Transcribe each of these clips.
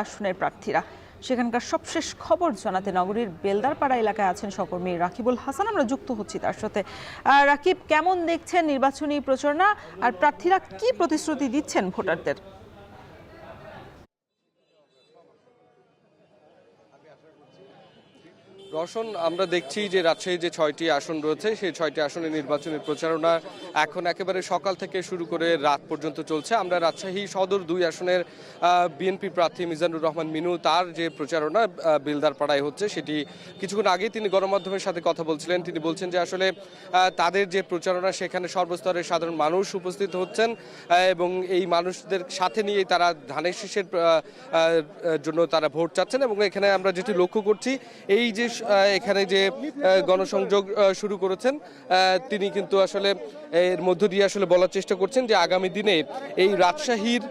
আসনের প্রার্থীরা সেখানকার সবশেষ খবর জানাতে নগরীর বেলদারপাড়া এলাকায় আছেন সহকর্মী রাকিবুল হাসান। আমরা যুক্ত হচ্ছি তার সাথে। রাকিব, কেমন দেখছেন নির্বাচনী প্রচারণা আর প্রার্থীরা কি প্রতিশ্রুতি দিচ্ছেন ভোটারদের? রওশন, আমরা দেখছি যে রাজশাহী যে 6টি আসন রয়েছে সেই 6টি আসনের নির্বাচনী প্রচারণা এখন একেবারে সকাল থেকে শুরু করে রাত পর্যন্ত চলছে। আমরা রাজশাহী সদর 2 আসনের বিএনপি প্রার্থী মিজানুর রহমান মিনু তার যে প্রচারণা বেলদারপাড়ায় হচ্ছে সেটি কিছুক্ষণ আগে তিনি গণমাধ্যমের সাথে কথা বলছিলেন। তিনি বলছেন যে আসলে তাদের যে প্রচারণা সেখানে সর্বস্তরের সাধারণ মানুষ উপস্থিত হচ্ছেন এবং এই মানুষদের সাথে নিয়ে তারা ধানের শীষের জন্য তারা ভোট চাচ্ছেন। এবং এখানে আমরা যেটি লক্ষ্য করছি, এই যে এখানে যে গণসংযোগ শুরু করেছেন তিনি কিন্তু আসলে এর মধ্য দিয়ে আসলে বলার চেষ্টা করছেন যে আগামী দিনে এই রাজশাহীর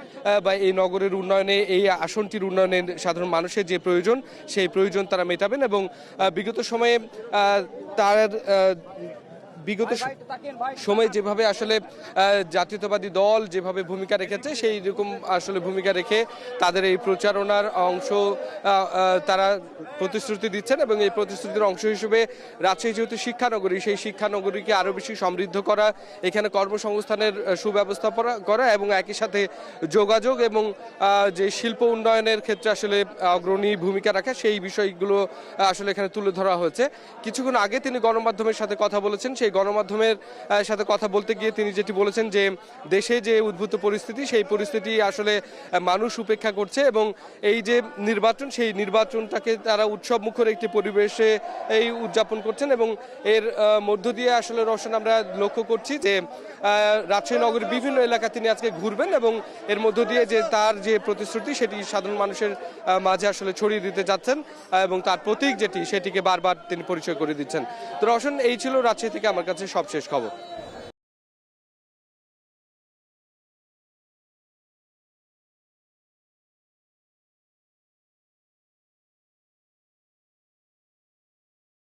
বা এই নগরের উন্নয়নে, এই আসনটির উন্নয়নে সাধারণ মানুষের যে প্রয়োজন সেই প্রয়োজন তারা মেটাবেন। এবং বিগত সময়ে বিগত সময়ে যেভাবে আসলে জাতীয়তাবাদী দল যেভাবে ভূমিকা রেখেছে সেই রকম আসলে ভূমিকা রেখে তাদের এই প্রচারণার অংশ তারা প্রতিশ্রুতি দিচ্ছেন। এবং এই প্রতিশ্রুতির অংশ হিসেবে রাজশাহী যেহেতু শিক্ষানগরী, সেই শিক্ষানগরীকে আরও বেশি সমৃদ্ধ করা, এখানে কর্মসংস্থানের সুব্যবস্থাপনা করা এবং একই সাথে যোগাযোগ এবং যে শিল্প উন্নয়নের ক্ষেত্রে আসলে অগ্রণী ভূমিকা রাখা, সেই বিষয়গুলো আসলে এখানে তুলে ধরা হয়েছে। কিছুক্ষণ আগে তিনি গণমাধ্যমের সাথে কথা বলেছেন। সেই গণমাধ্যমের সাথে কথা বলতে গিয়ে তিনি যেটি বলেছেন যে দেশে যে উদ্ভূত পরিস্থিতি, সেই পরিস্থিতি আসলে মানুষ উপেক্ষা করছে এবং এই যে নির্বাচন, সেই নির্বাচনটাকে তারা উৎসব মুখর একটি পরিবেশে এই উদযাপন করছেন। এবং এর মধ্য দিয়ে আসলে রওশন আমরা লক্ষ্য করছি যে রাজশাহী নগরীর বিভিন্ন এলাকা তিনি আজকে ঘুরবেন এবং এর মধ্য দিয়ে যে তার যে প্রতিশ্রুতি সেটি সাধারণ মানুষের মাঝে আসলে ছড়িয়ে দিতে যাচ্ছেন এবং তার প্রতীক যেটি সেটিকে বারবার তিনি পরিচয় করে দিচ্ছেন। তো রওশন, এই ছিল রাজশাহী থেকে আমার কাছে সবশেষ খবর।